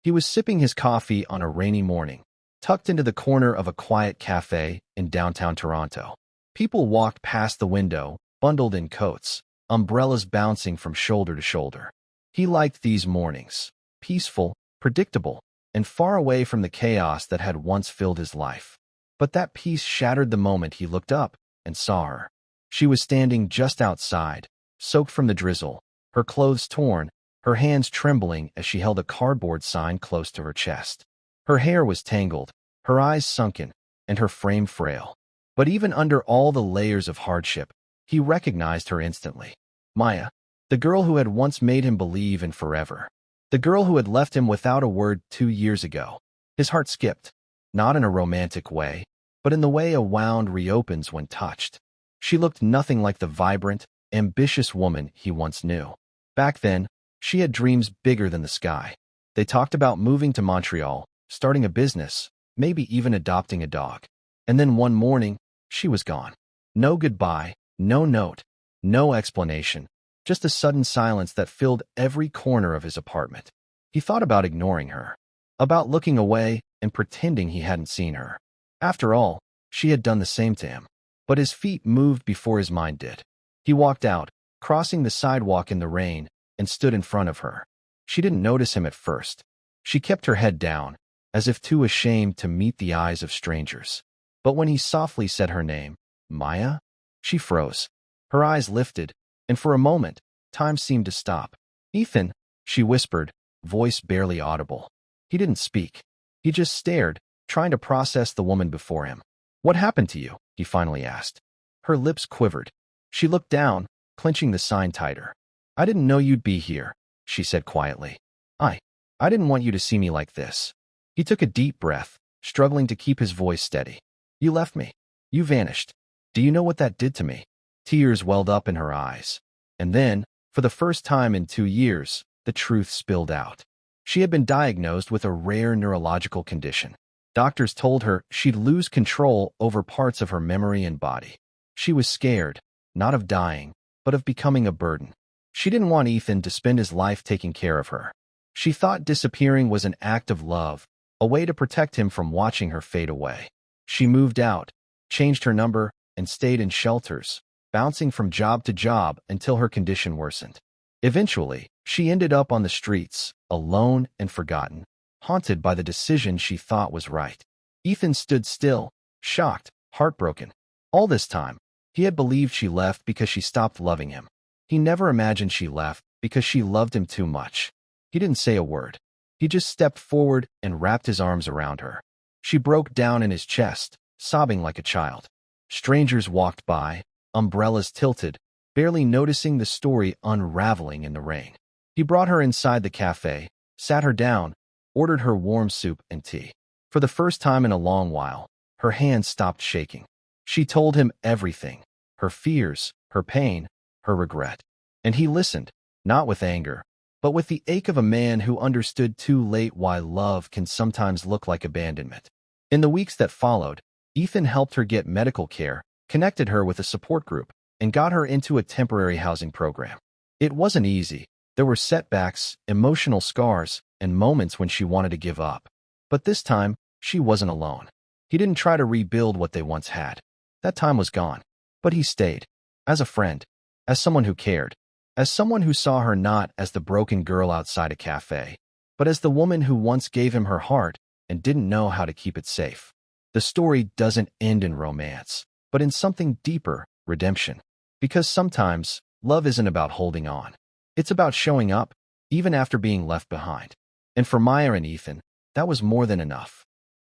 He was sipping his coffee on a rainy morning, tucked into the corner of a quiet cafe in downtown Toronto. People walked past the window, bundled in coats, umbrellas bouncing from shoulder to shoulder. He liked these mornings, peaceful, predictable, and far away from the chaos that had once filled his life. But that peace shattered the moment he looked up and saw her. She was standing just outside, soaked from the drizzle, her clothes torn, her hands trembling as she held a cardboard sign close to her chest. Her hair was tangled, her eyes sunken, and her frame frail. But even under all the layers of hardship, he recognized her instantly. Maya, the girl who had once made him believe in forever. The girl who had left him without a word 2 years ago. His heart skipped, not in a romantic way, but in the way a wound reopens when touched. She looked nothing like the vibrant, ambitious woman he once knew. Back then, she had dreams bigger than the sky. They talked about moving to Montreal, starting a business, maybe even adopting a dog. And then one morning, she was gone. No goodbye, no note, no explanation, just a sudden silence that filled every corner of his apartment. He thought about ignoring her, about looking away and pretending he hadn't seen her. After all, she had done the same to him. But his feet moved before his mind did. He walked out, crossing the sidewalk in the rain, and stood in front of her. She didn't notice him at first. She kept her head down, as if too ashamed to meet the eyes of strangers. But when he softly said her name, Maya, she froze. Her eyes lifted, and for a moment, time seemed to stop. Ethan, she whispered, voice barely audible. He didn't speak. He just stared, trying to process the woman before him. What happened to you? He finally asked. Her lips quivered. She looked down, clenching the sign tighter. I didn't know you'd be here, she said quietly. I didn't want you to see me like this. He took a deep breath, struggling to keep his voice steady. You left me. You vanished. Do you know what that did to me? Tears welled up in her eyes. And then, for the first time in 2 years, the truth spilled out. She had been diagnosed with a rare neurological condition. Doctors told her she'd lose control over parts of her memory and body. She was scared, not of dying, but of becoming a burden. She didn't want Ethan to spend his life taking care of her. She thought disappearing was an act of love, a way to protect him from watching her fade away. She moved out, changed her number, and stayed in shelters, bouncing from job to job until her condition worsened. Eventually, she ended up on the streets, alone and forgotten, haunted by the decision she thought was right. Ethan stood still, shocked, heartbroken. All this time, he had believed she left because she stopped loving him. He never imagined she left because she loved him too much. He didn't say a word. He just stepped forward and wrapped his arms around her. She broke down in his chest, sobbing like a child. Strangers walked by, umbrellas tilted, barely noticing the story unraveling in the rain. He brought her inside the cafe, sat her down, ordered her warm soup and tea. For the first time in a long while, her hands stopped shaking. She told him everything, her fears, her pain, her regret. And he listened, not with anger, but with the ache of a man who understood too late why love can sometimes look like abandonment. In the weeks that followed, Ethan helped her get medical care, connected her with a support group, and got her into a temporary housing program. It wasn't easy. There were setbacks, emotional scars, and moments when she wanted to give up. But this time, she wasn't alone. He didn't try to rebuild what they once had. That time was gone. But he stayed. As a friend. As someone who cared. As someone who saw her not as the broken girl outside a cafe, but as the woman who once gave him her heart and didn't know how to keep it safe. The story doesn't end in romance, but in something deeper, redemption. Because sometimes, love isn't about holding on. It's about showing up, even after being left behind. And for Maya and Ethan, that was more than enough.